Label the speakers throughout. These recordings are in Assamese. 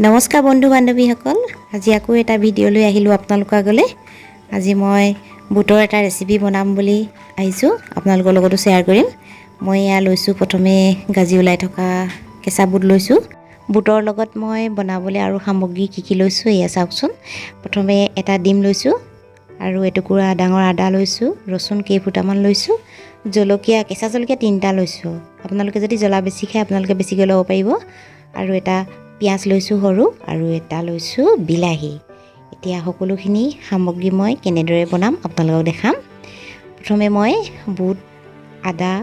Speaker 1: নমস্কাৰ বন্ধু বান্ধৱীসকল, আজি আকৌ এটা ভিডিঅ' লৈ আহিলোঁ আপোনালোকৰ আগলৈ। আজি মই বুটৰ এটা ৰেচিপি বনাম বুলি আহিছোঁ, আপোনালোকৰ লগতো শ্বেয়াৰ কৰিম। মই এয়া লৈছোঁ, প্ৰথমে গাজি ওলাই থকা কেঁচা বুট লৈছোঁ। বুটৰ লগত মই বনাবলৈ আৰু সামগ্ৰী কি লৈছোঁ এয়া চাওকচোন। প্ৰথমে এটা ডিম লৈছোঁ আৰু এটুকুৰা ডাঙৰ আদা লৈছোঁ, ৰচুন কেইফুটামান লৈছোঁ, জলকীয়া কেঁচা জলকীয়া 3টা লৈছোঁ। আপোনালোকে যদি জ্বলা বেছি খায় আপোনালোকে বেছিকৈ ল'ব পাৰিব। আৰু এটা পিঁয়াজ লৈছোঁ সৰু, আৰু এটা লৈছোঁ বিলাহী। এতিয়া সকলোখিনি সামগ্ৰী মই কেনেদৰে বনাম আপোনালোকক দেখাম। প্ৰথমে মই বুট, আদা,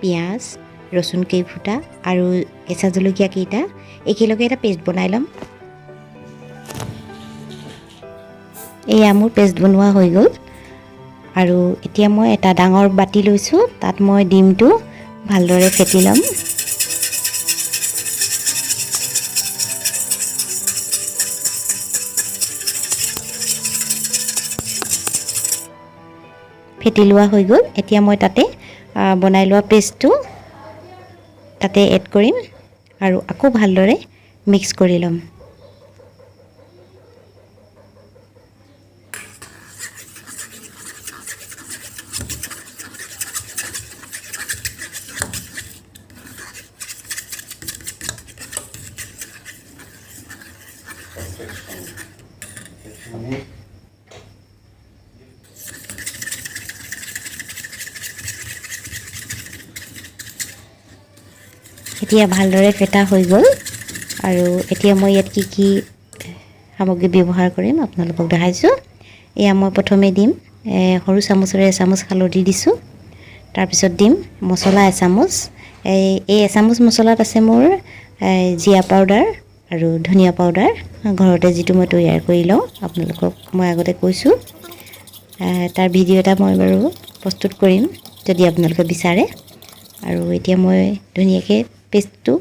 Speaker 1: পিঁয়াজ, ৰচুন কেইফুটা আৰু কেঁচা জলকীয়া কেইটা একেলগে এটা পেষ্ট বনাই ল'ম। এয়া মোৰ পেষ্ট বনোৱা হৈ গ'ল। আৰু এতিয়া মই এটা ডাঙৰ বাতি লৈছোঁ, তাত মই ডিমটো ভালদৰে ফেটি ল'ম। ফেটি লোৱা হৈ গ'ল। এতিয়া মই তাতে বনাই লোৱা পেষ্টটো তাতে এড কৰিম আৰু আকৌ ভালদৰে মিক্স কৰি ল'ম। এতিয়া ভালদৰে ফেটা হৈ গ'ল। আৰু এতিয়া মই ইয়াত কি সামগ্ৰী ব্যৱহাৰ কৰিম আপোনালোকক দেখাইছোঁ। এয়া মই প্ৰথমে দিম সৰু চামুচেৰে এচামুচ হালধি দিছোঁ। তাৰপিছত দিম মছলা এচামুচ। এই এচামুচ মছলাত আছে মোৰ জিৰা পাউডাৰ আৰু ধনিয়া পাউডাৰ, ঘৰতে যিটো মই তৈয়াৰ কৰি লওঁ। আপোনালোকক মই আগতে কৈছোঁ, তাৰ ভিডিঅ' এটা মই বাৰু প্ৰস্তুত কৰিম যদি আপোনালোকে বিচাৰে। আৰু এতিয়া মই ধুনীয়াকৈ পেষ্টটো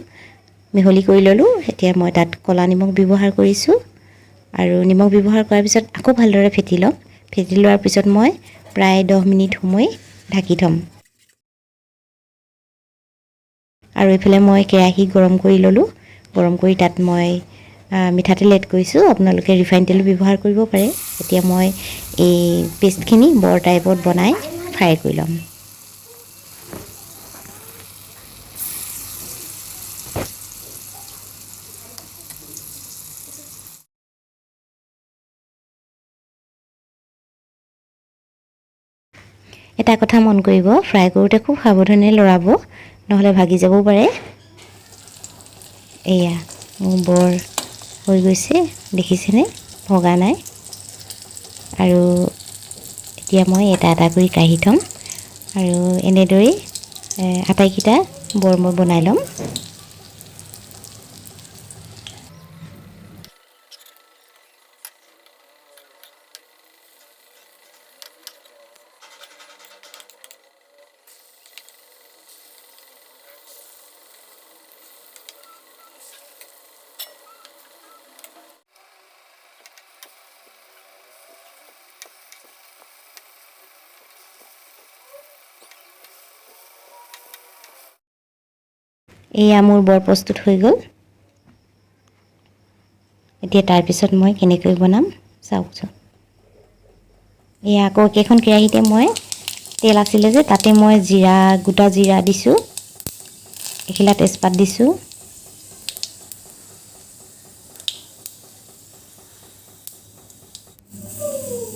Speaker 1: মিহলি কৰি ল'লোঁ। এতিয়া মই তাত ক'লা নিমখ ব্যৱহাৰ কৰিছোঁ, আৰু নিমখ ব্যৱহাৰ কৰাৰ পিছত আকৌ ভালদৰে ফেটি ল'ম। ফেটি লোৱাৰ পিছত মই প্ৰায় 10 মিনিট সময় ঢাকি থ'ম। আৰু এইফালে মই কেৰাহী গৰম কৰি ল'লোঁ। গৰম কৰি তাত মই মিঠাতেল এড কৰিছোঁ, আপোনালোকে ৰিফাইন তেলো ব্যৱহাৰ কৰিব পাৰে। এতিয়া মই এই পেষ্টখিনি বৰ টাইপত বনাই ফ্ৰাই কৰি ল'ম। এটা কথা মন কৰিব, ফ্ৰাই কৰোঁতে খুব সাৱধানে লৰাব, নহ'লে ভাগি যাবও পাৰে। এয়া মোৰ বৰ হৈ গৈছে, দেখিছেনে, ভগা নাই। আৰু এতিয়া মই এটা এটা কৰি কাঢ়ি থ'ম, আৰু এনেদৰেই আটাইকেইটা বৰ মই বনাই ল'ম। এয়া মোৰ বৰ প্ৰস্তুত হৈ গ'ল। এতিয়া তাৰপিছত মই কেনেকৈ বনাম চাওকচোন। এয়া আকৌ একেখন কেৰাহীতে মই তেল আছিলে যে, তাতে মই গোটা জিৰা দিছোঁ, এখিলা তেজপাত দিছোঁ,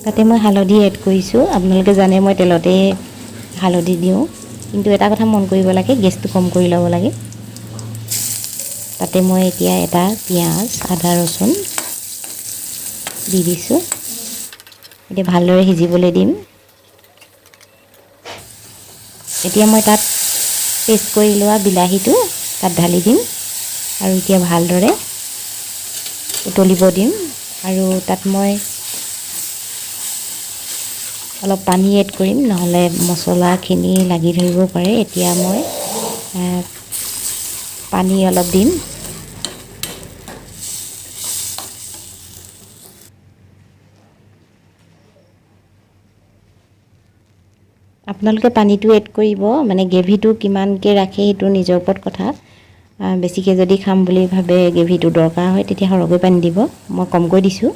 Speaker 1: তাতে মই হালধি এড কৰিছোঁ। আপোনালোকে জানে মই তেলতে হালধি দিওঁ, কিন্তু এটা কথা মন কৰিব লাগে, গেছটো কম কৰি ল'ব লাগে। তাতে মই এতিয়া এটা পিঁয়াজ, আদা, ৰচুন দি দিছোঁ। এতিয়া ভালদৰে সিজিবলৈ দিম। এতিয়া মই তাত পেষ্ট কৰি লোৱা বিলাহীটো তাত ঢালি দিম, আৰু এতিয়া ভালদৰে উতলিব দিম। আৰু তাত মই অলপ পানী এড কৰিম, নহ'লে মছলাখিনি লাগি ধৰিব পাৰে। এতিয়া মই পানী অলপ দিম। আপোনালোকে পানীটো এড কৰিব, মানে গ্ৰেভিটো কিমানকৈ ৰাখে সেইটো নিজৰ ওপৰত কথা। বেছিকৈ যদি খাম বুলি ভাবে গ্ৰেভিটো দৰকাৰ হয় তেতিয়া সৰহকৈ পানী দিব মই কমকৈ দিছোঁ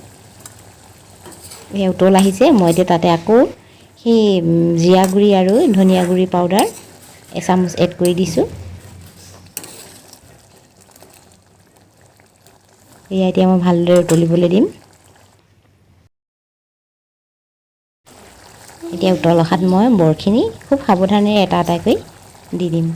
Speaker 1: এই উতল আহিছে মই এতিয়া তাতে আকৌ সেই জিৰা গুড়ি আৰু ধনিয়া গুড়ি পাউডাৰ এচামুচ এড কৰি দিছোঁ এয়া এতিয়া মই ভালদৰে উতলিবলৈ দিম এতিয়া উতল অহাত মই বৰখিনি খুব সাৱধানে এটা এটাকৈ দি দিম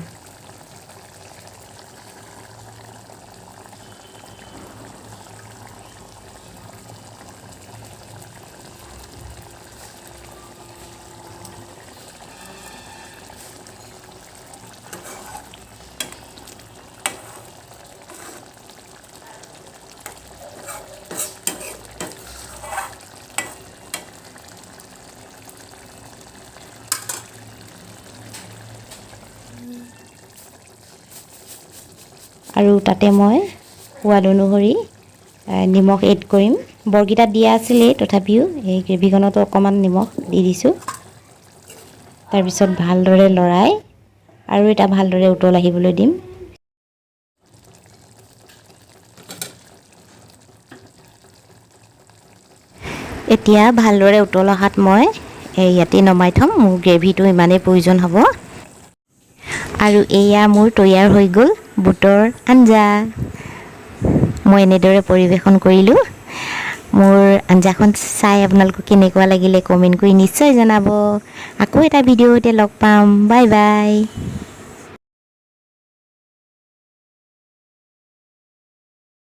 Speaker 1: আৰু তাতে মই সোৱাদ অনুসৰি নিমখ এড কৰিম বৰগিটাত দিয়া আছিলে তথাপিও এই গ্ৰেভিখনতো অকণমান নিমখ দি দিছোঁ তাৰপিছত ভালদৰে লৰাই আৰু এটা ভালদৰে উতল আহিবলৈ দিম এতিয়া ভালদৰে উতল অহাত মই ইয়াতে নমাই থ'ম মোৰ গ্ৰেভিটো ইমানেই প্ৰয়োজন হ'ব আৰু এয়া মোৰ তৈয়াৰ হৈ গ'ল বুটৰ আঞ্জা মই এনেদৰে পৰিৱেশন কৰিলোঁ মোৰ আঞ্জাখন চাই আপোনালোকক কেনেকুৱা লাগিলে কমেণ্ট কৰি নিশ্চয় জনাব আকৌ এটা ভিডিঅ'তে লগ পাম বাই বাই